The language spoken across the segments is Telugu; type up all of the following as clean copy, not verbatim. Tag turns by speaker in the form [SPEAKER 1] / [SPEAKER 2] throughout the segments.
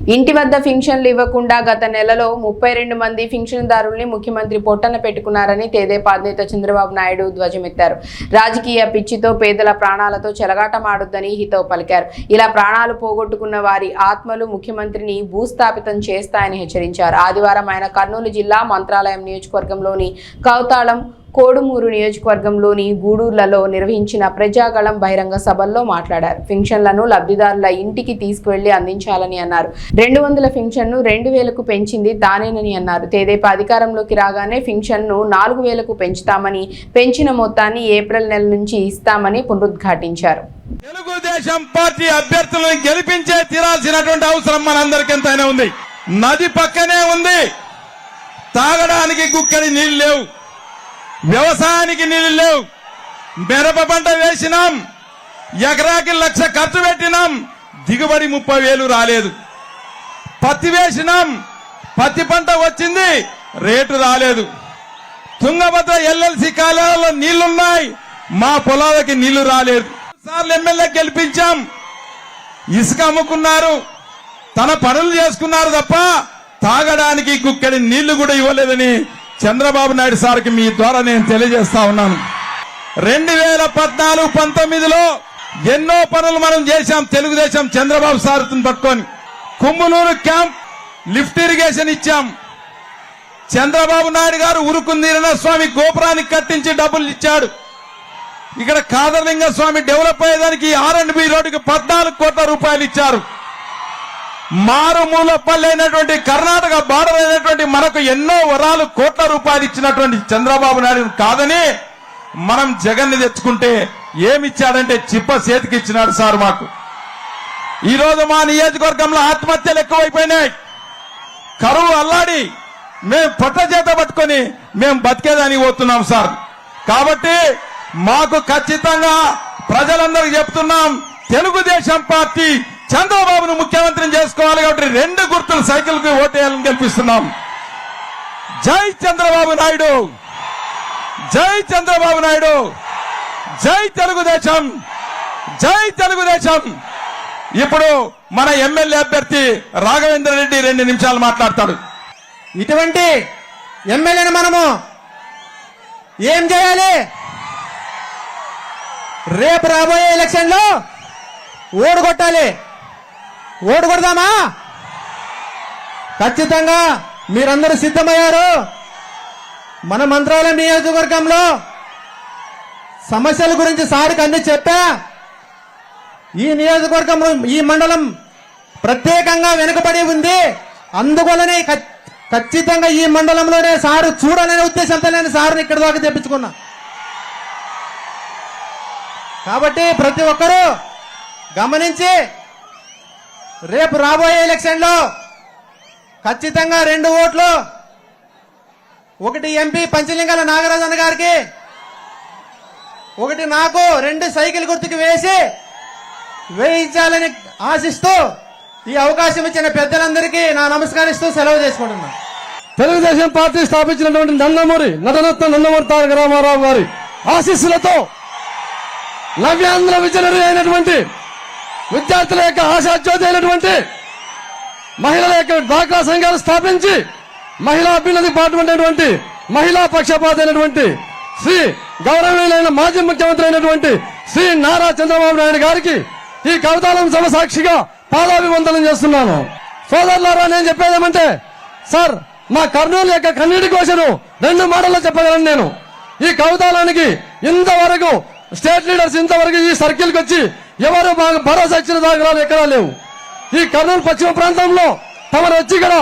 [SPEAKER 1] ఇంటి వద్ద పింఛన్లు ఇవ్వకుండా గత నెలలో 32 మంది పింఛన్దారుల్ని ముఖ్యమంత్రి పొట్టన పెట్టుకున్నారని తెదేపా అధినేత చంద్రబాబు నాయుడు ధ్వజమెత్తారు. రాజకీయ పిచ్చితో పేదల ప్రాణాలతో చెలగాటమాడొద్దని హితవు పలికారు. ఇలా ప్రాణాలు పోగొట్టుకున్న వారి ఆత్మలు ముఖ్యమంత్రిని భూస్థాపితం చేస్తాయని హెచ్చరించారు. ఆదివారం ఆయన కర్నూలు జిల్లా మంత్రాలయం నియోజకవర్గంలోని కౌతాళం, కోడుమూరు నియోజకవర్గంలోని గూడూర్లలో నిర్వహించిన ప్రజాగళం బహిరంగ సభల్లో మాట్లాడారు. పింఛన్లను లబ్ధిదారుల ఇంటికి తీసుకువెళ్లి అందించాలని అన్నారు. 200 పింఛన్ను 2000కు పెంచింది తానేనని అన్నారు. తెదేపా అధికారంలోకి రాగానే పింఛన్ను 4000కు పెంచుతామని, పెంచిన మొత్తాన్ని ఏప్రిల్ నెల నుంచి ఇస్తామని పునరుద్ఘాటించారు.
[SPEAKER 2] తెలుగుదేశం పార్టీ అభ్యర్థులను గెలిపించే తీరాల్సినటువంటి అవసరం మనందరికీ ఎంతైనా ఉంది. నది పక్కనే ఉంది, తాగడానికి గుక్కడి నీళ్లు లేవు, వ్యవసాయానికి నీళ్లు లేవు. మిరప పంట వేసినాం, ఎకరాకి 1,00,000 ఖర్చు పెట్టినాం, దిగుబడి 30,000 రాలేదు. పత్తి వేసినాం, పత్తి పంట వచ్చింది, రేటు రాలేదు. తుంగభద్ర ఎల్ఎల్సి కాలువలో నీళ్లున్నాయి, మా పొలాలకి నీళ్లు రాలేదు. సార్లు ఎమ్మెల్యే గెలిపించాం, ఇసుక అమ్ముకున్నారు, తన పనులు చేసుకున్నారు తప్ప తాగడానికి గుక్కడి నీళ్లు కూడా ఇవ్వలేదని చంద్రబాబు నాయుడు సార్కి మీ ద్వారా నేను తెలియజేస్తా ఉన్నాను. 2014-19లో ఎన్నో పనులు మనం చేశాం. తెలుగుదేశం చంద్రబాబు సార్ని పట్టుకొని కుమ్మనూరు క్యాంప్ లిఫ్ట్ ఇరిగేషన్ ఇచ్చాం. చంద్రబాబు నాయుడు గారు ఉరుకుందీరన స్వామి గోపురానికి కట్టించి డబ్బులు ఇచ్చాడు. ఇక్కడ కాదరలింగ స్వామి డెవలప్ అయ్యేదానికి R&B రోడ్డుకి 14 కోట్ల రూపాయలు ఇచ్చారు. మారుమూల పల్లె అయినటువంటి కర్ణాటక బార్డర్ అయినటువంటి మనకు ఎన్నో వరాలు కోట్ల రూపాయలు ఇచ్చినటువంటి చంద్రబాబు నాయుడు కాదని మనం జగన్ని తెచ్చుకుంటే ఏమిచ్చాడంటే చిప్ప చేతికి ఇచ్చినాడు సార్. మాకు ఈ రోజు మా నియోజకవర్గంలో ఆత్మహత్యలు ఎక్కువైపోయినాయి. కరువు అల్లాడి మేము పొట్ట చేత పట్టుకొని మేము బతికేదానికి పోతున్నాం సార్. కాబట్టి మాకు ఖచ్చితంగా ప్రజలందరికీ చెప్తున్నాం, తెలుగుదేశం పార్టీ చంద్రబాబును ముఖ్యమంత్రిని చేసుకోవాలి కాబట్టి 2 గుర్తులు సైకిల్ కి ఓటేయాలని గెలిపిస్తున్నాం. జై చంద్రబాబు నాయుడు, జై చంద్రబాబు నాయుడు, జై తెలుగుదేశం, జై తెలుగుదేశం. ఇప్పుడు మన ఎమ్మెల్యే అభ్యర్థి రాఘవేంద్ర రెడ్డి 2 నిమిషాలు మాట్లాడతాడు.
[SPEAKER 3] ఇటువంటి ఎమ్మెల్యేను మనము ఏం చేయాలి? రేపు రాబోయే ఎలక్షన్ లో ఓడగొట్టాలి. ఓడగొడదామా? ఖచ్చితంగా మీరందరూ సిద్ధమయ్యారు. మన మంత్రాలయం నియోజకవర్గంలో సమస్యల గురించి సారికి అన్ని చెప్పా. ఈ నియోజకవర్గంలో ఈ మండలం ప్రత్యేకంగా వెనుకబడి ఉంది. అందువల్లనే ఖచ్చితంగా ఈ మండలంలోనే సారు చూడాలనే ఉద్దేశంతో నేను సార్ని ఇక్కడి దాకా తెప్పించుకున్నా. కాబట్టి ప్రతి ఒక్కరూ గమనించి రేపు రాబోయే ఎలక్షన్ లో ఖచ్చితంగా 2 ఓట్లు, ఒకటి ఎంపీ పంచలింగాల నాగరాజన్న గారికి, ఒకటి నాకు 2 సైకిల్ గుర్తుకు వేయించాలని ఆశిస్తూ ఈ అవకాశం ఇచ్చిన పెద్దలందరికీ నా నమస్కరిస్తూ సెలవు చేసుకుంటున్నాను.
[SPEAKER 4] తెలుగుదేశం పార్టీ స్థాపించినటువంటి నటరత్న నందమూరి తారక రామారావు గారి ఆశీస్సులతో నవ్యాంధ్ర విజనరీ అయినటువంటి విద్యార్థుల యొక్క ఆశాజ్యోతి అయినటువంటి మహిళల యొక్క డ్వాక్రా సంఘాలు స్థాపించి మహిళా అభ్యున్నతి పాటుపడినటువంటి మహిళా పక్షపాత అయినటువంటి శ్రీ గౌరవనీయులైన మాజీ ముఖ్యమంత్రి అయినటువంటి శ్రీ నారా చంద్రబాబు నాయుడు గారికి ఈ కవితాలం సభ సాక్షిగా పాదాభివందనం చేస్తున్నాను. సోదరులారా, నేను చెప్పేదేమంటే సార్, మా కర్నూలు యొక్క కన్నీటి ఘోషను 2 మాటల్లో చెప్పగలను నేను. ఈ కవితాలానికి ఇంతవరకు స్టేట్ లీడర్స్ ఇంతవరకు ఈ సర్కిల్కి వచ్చి ఎవరు మాకు భరోసా ఇచ్చిన దాఖలాలు ఎక్కడా లేవు. ఈ కర్నూలు పశ్చిమ ప్రాంతంలో తమరు వచ్చి ఇక్కడ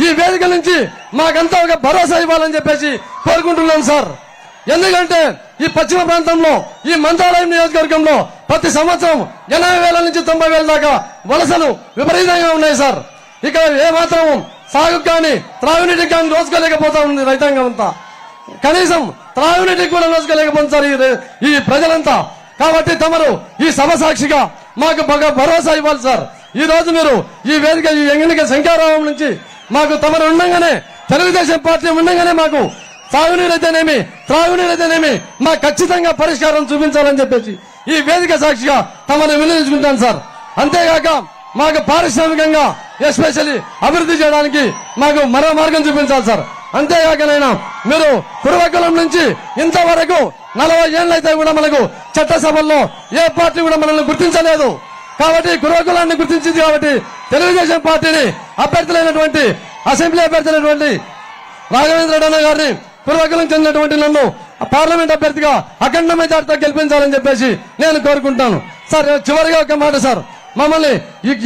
[SPEAKER 4] ఈ వేదిక నుంచి మాకంతా ఒక భరోసా ఇవ్వాలని చెప్పేసి కోరుకుంటున్నాను సార్. ఎందుకంటే ఈ పశ్చిమ ప్రాంతంలో ఈ మంత్రాలయం నియోజకవర్గంలో ప్రతి సంవత్సరం 80,000 నుంచి 90,000 దాకా వలసలు విపరీతంగా ఉన్నాయి సార్. ఇక్కడ ఏమాత్రం సాగు కానీ త్రాగునీటికి కానీ రోజుకోలేకపోతా ఉంది రైతాంగం అంతా. కనీసం త్రాగునీటికి కూడా రోజుకోలేకపోతుంది సార్ ఈ ప్రజలంతా. కాబట్టి తమరు ఈ సభ సాక్షిగా మాకు బాగా భరోసా ఇవ్వాలి సార్. ఈ రోజు మీరు ఈ వేదిక ఈ ఎన్నిక శంకారావం నుంచి మాకు తమరు ఉండగానే, తెలుగుదేశం పార్టీ ఉండగానే మాకు సాగునీరైతేనేమి త్రాగునీరైతేనేమి మాకు ఖచ్చితంగా పరిష్కారం చూపించాలని చెప్పేసి ఈ వేదిక సాక్షిగా తమను వినియోగించుకుంటాను సార్. అంతేగాక మాకు పారిశ్రామికంగా ఎస్పెషల్లీ అభివృద్ధి చేయడానికి మాకు మరో మార్గం చూపించాలి సార్. అంతేకాకనైనా మీరు కురవకులం నుంచి ఇంతవరకు 40 ఏళ్ళైతే కూడా మనకు చట్టసభల్లో ఏ పార్టీ కూడా మనల్ని గుర్తించలేదు. కాబట్టి కురవకులాన్ని గుర్తించింది కాబట్టి తెలుగుదేశం పార్టీని అభ్యర్థులైనటువంటి అసెంబ్లీ అభ్యర్థులైనటువంటి రాఘవేంద్ర రెడ్డి అన్న గారిని కురవకులం చెందినటువంటి నన్ను పార్లమెంట్ అభ్యర్థిగా అఖండ మెజార్టీతో గెలిపించాలని చెప్పేసి నేను కోరుకుంటాను. సార్ చివరిగా ఒక మాట సార్, మమ్మల్ని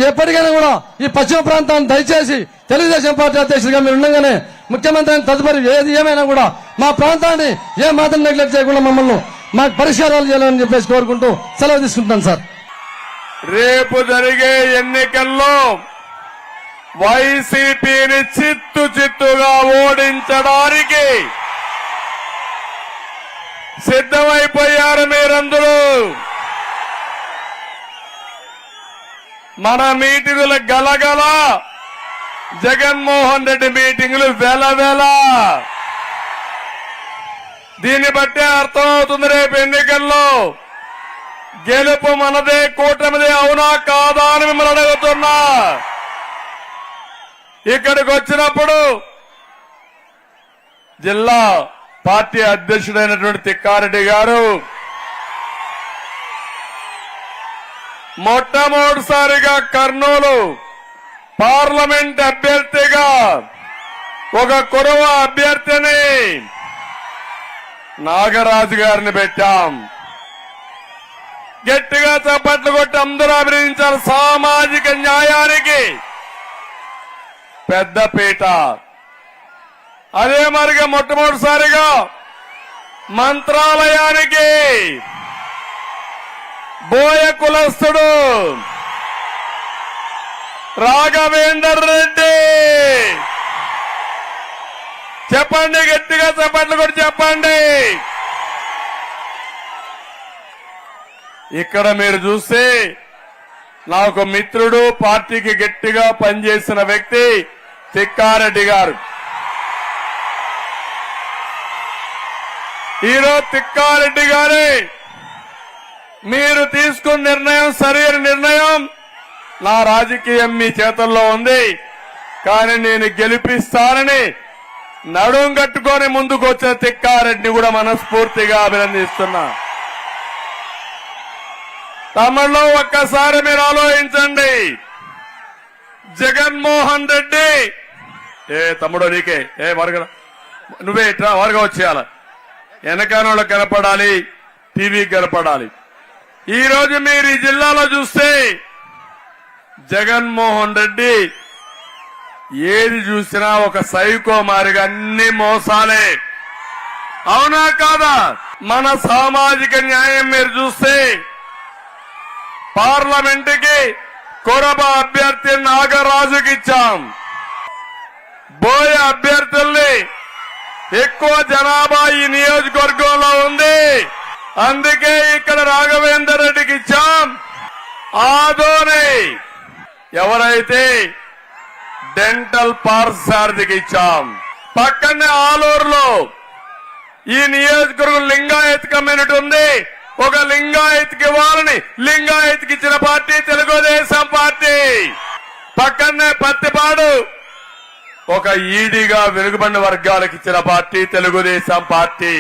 [SPEAKER 4] ఎప్పటికైనా కూడా ఈ పశ్చిమ ప్రాంతాన్ని దయచేసి తెలుగుదేశం పార్టీ అధ్యక్షుడిగా మీరు ఉండగానే ముఖ్యమంత్రి తదుపరి ఏది ఏమైనా కూడా మా ప్రాంతాన్ని ఏ మాత్రం నెగ్లెక్ట్ చేయకుండా మమ్మల్ని మాకు పరిష్కారాలు చేయాలని చెప్పేసి కోరుకుంటూ సెలవు తీసుకుంటాను సార్.
[SPEAKER 5] రేపు జరిగే ఎన్నికల్లో వైసీపీని చిత్తుగా ఓడించడానికి సిద్ధమైపోయారు మీరందరూ. మన మీటింగుల గలగల, జగన్మోహన్ రెడ్డి మీటింగులు వెలవెల. దీన్ని బట్టే అర్థమవుతుంది రేపు ఎన్నికల్లో గెలుపు మనదే, కూటమిదే, అవునా కాదా అని మిమ్మల్ని అడుగుతున్నా. ఇక్కడికి వచ్చినప్పుడు జిల్లా పార్టీ అధ్యక్షుడైనటువంటి తిక్కారెడ్డి గారు మొట్టమొదటిసారిగా కర్నూలు పార్లమెంట్ అభ్యర్థిగా ఒక కురవ అభ్యర్థిని నాగరాజు గారిని పెట్టాం. గట్టిగా చప్పట్లు కొట్టి అందరూ అభినందించారు. సామాజిక న్యాయానికి పెద్దపీట. అదే మరిగా మొట్టమొదటిసారిగా మంత్రాలయానికి బోయ కులస్తుడు రాఘవేందర్ రెడ్డి. చెప్పండి, గట్టిగా చప్పట్లు కొట్టి చెప్పండి. ఇక్కడ మీరు చూస్తే నాకు మిత్రుడు, పార్టీకి గట్టిగా పనిచేసిన వ్యక్తి తిక్కారెడ్డి గారు. ఈరోజు తిక్కారెడ్డి గారే మీరు తీసుకున్న నిర్ణయం సరైన నిర్ణయం. నా రాజకీయం మీ చేతుల్లో ఉంది, కానీ నేను గెలిపిస్తానని నడుం కట్టుకొని ముందుకు వచ్చిన తిక్కారెడ్డిని కూడా మనస్ఫూర్తిగా అభినందిస్తున్నా. తమలో ఒక్కసారి మీరు ఆలోచించండి. జగన్మోహన్ రెడ్డి తమ్ముడు నీకే వరగ నువ్వే ఇట్లా వరగా వచ్చేయాల, వెనకానోళ్ళకి కనపడాలి, టీవీకి కనపడాలి. ఈ రోజు మీరు ఈ జిల్లాలో చూస్తే జగన్మోహన్ రెడ్డి ఏది చూసినా ఒక సైకో మారిగా అన్ని మోసాలే, అవునా కాదా? మన సామాజిక న్యాయం మీరు చూస్తే పార్లమెంటుకి కొరబ అభ్యర్థి నాగరాజుకి ఇచ్చాం. బోయ అభ్యర్థుల్ని ఎక్కువ జనాభా ఈ నియోజకవర్గంలో ఉంది, అందుకే ఇక్కడ రాఘవేందర్ రెడ్డికి ఇచ్చాం. ఆదోని ఎవరైతే డెంటల్ పార్సారథికి ఇచ్చాం. పక్కనే ఆలూరులో ఈ నియోజకవర్గం లింగాయత్ కమ్యూనిటీ ఉంది, ఒక లింగాయత్కి ఇవ్వాలని లింగాయత్కి ఇచ్చిన పార్టీ తెలుగుదేశం పార్టీ. పక్కనే పత్తిపాడు ఒక ఈడీగా వెనుకబడిన వర్గాలకు ఇచ్చిన పార్టీ తెలుగుదేశం పార్టీ.